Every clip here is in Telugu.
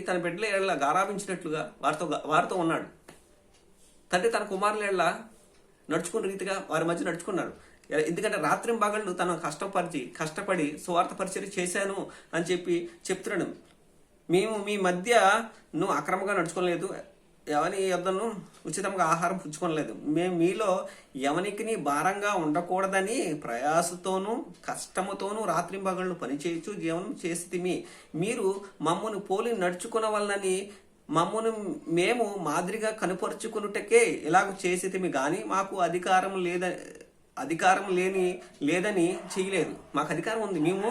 తన బిడ్డల ఏళ్ళ గారాభించినట్లుగా వారితో ఉన్నాడు. తండ్రి తన కుమారుల ఏళ్ళ నడుచుకున్న రీతిగా వారి మధ్య నడుచుకున్నాడు. ఎందుకంటే రాత్రింబగళ్ళు తను కష్టపడి సువార్త పరిచర్య చేశాను అని చెప్తున్నాడు. మేము మీ మధ్య నువ్వు అక్రమంగా నడుచుకోలేదు, ఎవని యొద్దను ఉచితంగా ఆహారం పుచ్చుకోలేదు. మేము మీలో ఎవనికి భారంగా ఉండకూడదని ప్రయాసతోనూ కష్టముతోనూ రాత్రింబగళ్ళు పనిచేయచ్చు జీవనం చేసి మీరు మమ్మల్ని పోలి నడుచుకున్న వలనని మమ్మను మేము మాదిరిగా కనుపరుచుకున్నటకే ఇలాగ చేసేది కానీ మాకు అధికారం లేదని చేయలేదు. మాకు అధికారం ఉంది, మేము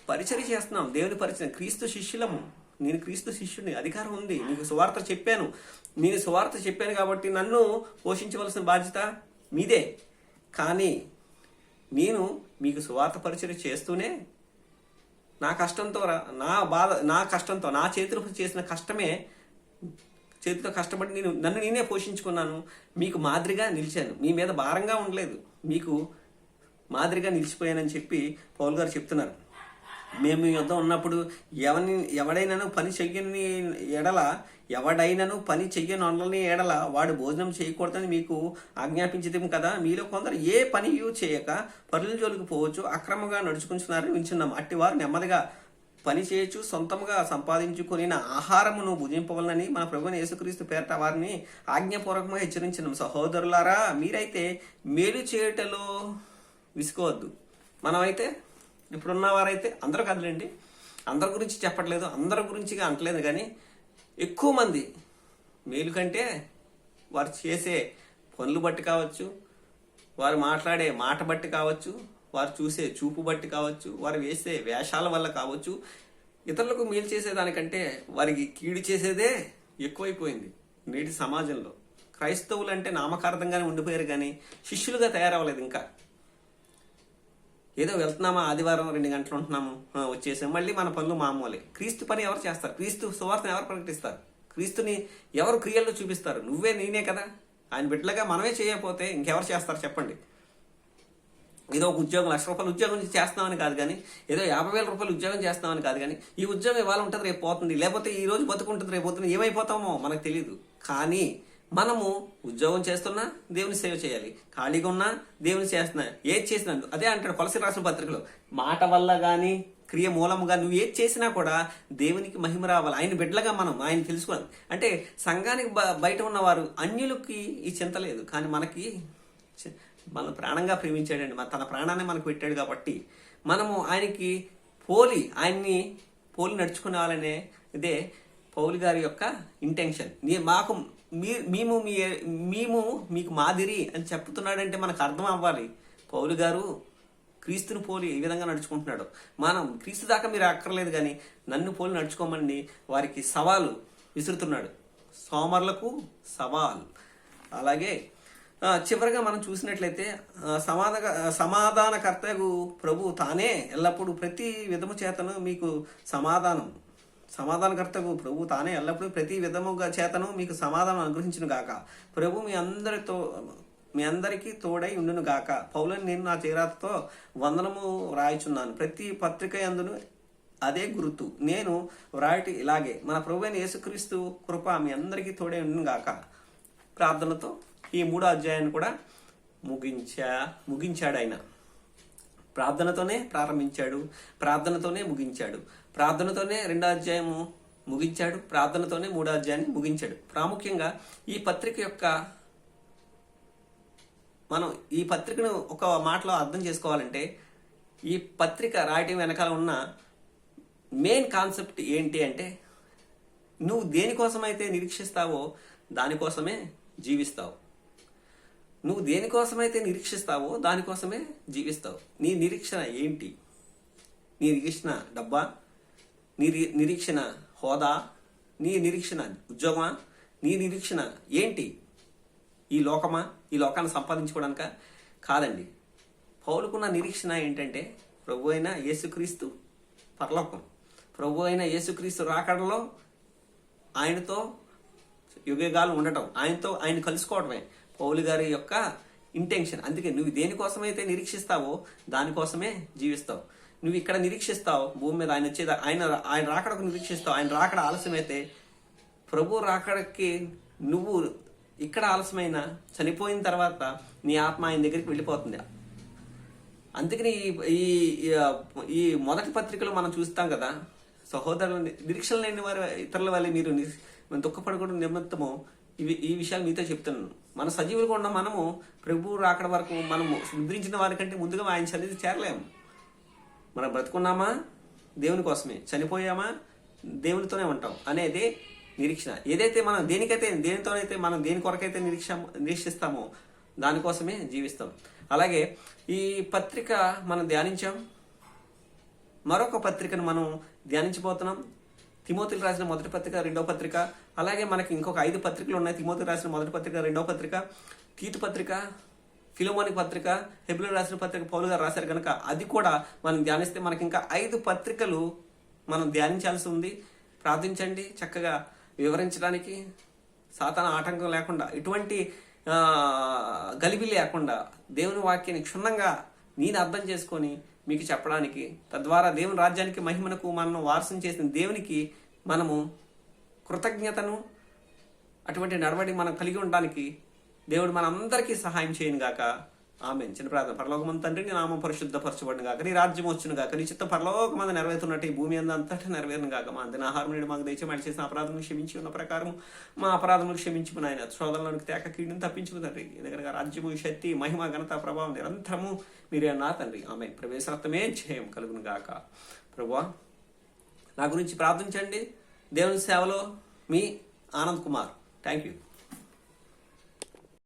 పరిచర్య చేస్తున్నాం, దేవుని పరిచయం, క్రీస్తు శిష్యులము. నేను క్రీస్తు శిష్యుడిని, అధికారం ఉంది. నీకు సువార్త చెప్పాను కాబట్టి నన్ను పోషించవలసిన బాధ్యత మీదే. కానీ నేను మీకు సువార్త పరిచర్య చేస్తూనే నా కష్టంతో నా చేతిలో చేసిన చేతితో కష్టపడి నన్ను నేనే పోషించుకున్నాను. మీకు మాదిరిగా నిలిచాను, మీ మీద భారంగా ఉండలేదు, మీకు మాదిరిగా నిలిచిపోయానని చెప్పి పౌలు గారు చెప్తున్నారు. మేము మీ వద్ద ఉన్నప్పుడు ఎవడైనాను పని చెయ్యని ఎడల వాడు భోజనం చేయకూడదని మీకు ఆజ్ఞాపించదేము కదా. మీలో కొందరు ఏ పని చేయక పరుల జోలికి పోవచ్చు, అక్రమంగా నడుచుకుంటున్నారని వింటున్నాం. అట్టివారు నెమ్మదిగా పని చేయొచ్చు, సొంతంగా సంపాదించుకుని ఆహారమును భుజింపవలనని మన ప్రభువైన యేసుక్రీస్తు పేరట వారిని ఆజ్ఞాపూర్వకంగా హెచ్చరించినాం. సహోదరులారా, మీరైతే మేలు చేయటలో విసుకోవద్దు. మనమైతే ఇప్పుడున్న వారైతే అందరూ కదలండి, అందరి గురించి చెప్పట్లేదు, అందరి గురించిగా అంటలేదు, కానీ ఎక్కువ మంది మేలు కంటే వారు చేసే పనులు బట్టి కావచ్చు, వారు మాట్లాడే మాట బట్టి కావచ్చు, వారు చూసే చూపు బట్టి కావచ్చు, వారు వేసే వేషాల వల్ల కావచ్చు, ఇతరులకు మేలు చేసేదానికంటే వారికి కీడు చేసేదే ఎక్కువైపోయింది నేటి సమాజంలో. క్రైస్తవులు అంటే నామకార్థంగానే ఉండిపోయారు కానీ శిష్యులుగా తయారవ్వలేదు. ఇంకా ఏదో వెళ్తున్నామా, ఆదివారం 2 గంటలు ఉంటున్నాము, వచ్చేసాం, మళ్ళీ మన పనులు మామూలే. క్రీస్తు పని ఎవరు చేస్తారు? క్రీస్తు సువార్తను ఎవరు ప్రకటిస్తారు? క్రీస్తుని ఎవరు క్రియల్లో చూపిస్తారు? నేనే కదా. ఆయన బిడ్డలుగా మనమే చేయకపోతే ఇంకెవరు చేస్తారు చెప్పండి? ఏదో ఒక ఉద్యోగం, ₹1,00,000 ఉద్యోగం చేస్తున్నామని కాదు కానీ, ఏదో ₹50,000 ఉద్యోగం చేస్తున్నామని కాదు కానీ, ఈ ఉద్యోగం ఇవాళ ఉంటుంది రేపు పోతుంది, లేకపోతే ఈ రోజు బతుకుంటుంది రేపు పోతుంది, ఏమైపోతామో మనకు తెలియదు. కానీ మనము ఉద్యోగం చేస్తున్నా దేవుని సేవ చేయాలి, ఖాళీగా ఉన్నా దేవుని చేస్తున్నా, ఏది చేసినా అదే అంటాడు కొలసీ రాసిన పత్రికలో, మాట వల్ల కానీ క్రియ మూలముగా నువ్వు ఏది చేసినా కూడా దేవునికి మహిమ రావాలి. ఆయన బిడ్డలుగా మనం ఆయన తెలుసుకోవాలి. అంటే సంఘానికి బయట ఉన్నవారు అన్యులకి ఈ చింత లేదు, కానీ మన ప్రాణంగా ప్రేమించాడండి, తన ప్రాణాన్ని మనకు పెట్టాడు కాబట్టి మనము ఆయనకి ఆయన్ని పోలి నడుచుకునేవాళ్ళనే ఇదే పౌలు గారి యొక్క ఇంటెన్షన్. మేము మీకు మాదిరి అని చెప్తున్నాడంటే మనకు అర్థం అవ్వాలి, పౌలు గారు క్రీస్తుని పోలి ఏ విధంగా నడుచుకుంటున్నాడు. మనం క్రీస్తు దాకా మీరు అక్కర్లేదు కానీ నన్ను పోలి నడుచుకోమని వారికి సవాలు విసురుతున్నాడు, సోమరులకు సవాల్. అలాగే చివరిగా మనం చూసినట్లయితే సమాధానకర్తకు ప్రభు తానే ఎల్లప్పుడూ ప్రతి విధము చేతను మీకు సమాధానకర్తకు ప్రభు తానే ఎల్లప్పుడూ ప్రతి విధముగా చేతను మీకు సమాధానం అనుగ్రహించును గాక. ప్రభు మీ అందరికీ తోడై ఉండును గాక. పౌలను నేను నా చేరాతతో వందనము వ్రాయిచున్నాను. ప్రతి పత్రిక యందును అదే గుర్తు నేను వ్రాయటి ఇలాగే. మన ప్రభు అయిన యేసుక్రీస్తు కృప మీ అందరికీ తోడై ఉండును గాక. ప్రార్థనతో ఈ 3వ అధ్యాయాన్ని కూడా ముగించాడు. ఆయన ప్రార్థనతోనే ప్రారంభించాడు, ప్రార్థనతోనే ముగించాడు, ప్రార్థనతోనే 2వ అధ్యాయము ముగించాడు, ప్రార్థనతోనే 3వ అధ్యాయాన్ని ముగించాడు. ప్రాముఖ్యంగా మనం ఈ పత్రికను ఒక మాటలో అర్థం చేసుకోవాలంటే, ఈ పత్రిక రాయటం వెనకాల ఉన్న మెయిన్ కాన్సెప్ట్ ఏంటి అంటే, నువ్వు దేనికోసమైతే నిరీక్షిస్తావో దానికోసమే జీవిస్తావు. నువ్వు దేనికోసమైతే నిరీక్షిస్తావో దానికోసమే జీవిస్తావు. నీ నిరీక్షణ ఏంటి? నీ నిరీక్షణ డబ్బా? నీ నిరీక్షణ హోదా? నీ నిరీక్షణ ఉద్యోగమా? నీ నిరీక్షణ ఏంటి? ఈ లోకమా? ఈ లోకాన్ని సంపాదించుకోవడానిక? కాదండి. పౌలుకున్న నిరీక్షణ ఏంటంటే ప్రభు అయిన యేసుక్రీస్తు పరలోకం, ప్రభు అయిన యేసుక్రీస్తు రాకడలో ఆయనతో యుగయుగాలు ఉండటం, ఆయన కలుసుకోవడమే పౌలు గారి యొక్క ఇంటెన్షన్. అందుకే నువ్వు దేనికోసమైతే నిరీక్షిస్తావో దానికోసమే జీవిస్తావు. నువ్వు ఇక్కడ నిరీక్షిస్తావు, భూమి మీద ఆయన వచ్చేది, ఆయన రాకడకు నిరీక్షిస్తావు. ఆయన రాకడ ఆలస్యమైతే ప్రభు రాకడకి నువ్వు ఇక్కడ ఆలస్యమైన చనిపోయిన తర్వాత నీ ఆత్మ ఆయన దగ్గరికి వెళ్ళిపోతుంది. అందుకని ఈ ఈ మొదటి పత్రికలో మనం చూస్తాం కదా, సహోదరులు నిరీక్షణ లేని వారి ఇతరుల వల్ల మీరు దుఃఖపడకూడదు నిమిత్తము ఈ విషయాలు మీతో చెప్తున్నాను. మన సజీవులుగా ఉన్న మనము ప్రభు రాకడ వరకు మనము నిద్రించిన వారికంటే ముందుగా ఆయన సన్నిధి చేరలేము. మనం బ్రతుకున్నామా దేవుని కోసమే, చనిపోయామా దేవునితోనే ఉంటాం అనేది నిరీక్షణ. ఏదైతే మనం దేనితోనైతే మనం దేని కొరకైతే నిరీక్షిస్తామో దానికోసమే జీవిస్తాం. అలాగే ఈ పత్రిక మనం ధ్యానించాం. మరొక పత్రికను మనం ధ్యానించబోతున్నాం. తిమోతికి రాసిన మొదటి పత్రిక, రెండవ పత్రిక. అలాగే మనకి ఇంకొక 5 పత్రికలు ఉన్నాయి. తిమోతికి రాసిన మొదటి పత్రిక, రెండవ పత్రిక, తీతు పత్రిక, ఫిలోమోని పత్రిక, హెబ్రీయులకు రాసిన పత్రిక పౌలు గారు రాశారు కనుక అది కూడా మనం ధ్యానిస్తే మనకి ఇంకా 5 పత్రికలు మనం ధ్యానించాల్సి ఉంది. ప్రార్థించండి. చక్కగా వివరించడానికి సాతాను ఆటంకం లేకుండా, ఎటువంటి గలిబి లేకుండా దేవుని వాక్యాన్ని క్షుణ్ణంగా నేను అర్థం చేసుకొని మీకు చెప్పడానికి, తద్వారా దేవుని రాజ్యానికి మహిమనకు మనను వారసం చేసిన దేవునికి మనము కృతజ్ఞతను, అటువంటి నడవడి మనం కలిగి ఉండడానికి దేవుడు మనందరికీ సహాయం చేయను గాక. ఆమేన్. చిన్న ప్రార్థన. పరలోకమందు తండ్రి, నీ నామం పరిశుద్ధపరచబడును గాక, నీ రాజ్యం వచ్చును గాక, నీ చిత్తం పరలోకమందు నెరవేరుతున్నట్టు ఈ భూమి అంతటా నెరవేరును గాక. మా అందిన ఆహారం నేడు మాకు దయచేసి చేసిన అపరాధములు క్షమించి ఉన్న ప్రకారం మా అపరాధములు క్షమించుము నాయన. శోధనలోనికి తేక కీడును తప్పించుము తండ్రి. ఎందుకనగా రాజ్యము, శక్తి, మహిమ, ఘనత, ప్రభావం నిరంతరము మీరే నా తండ్రి. ఆమేన్. ప్రవేశరక్తమే జయం కలుగును గాక. ప్రభువా, నా గురించి ప్రార్థించండి. దేవుని సేవలో మీ ఆనంద్ కుమార్. Thank you.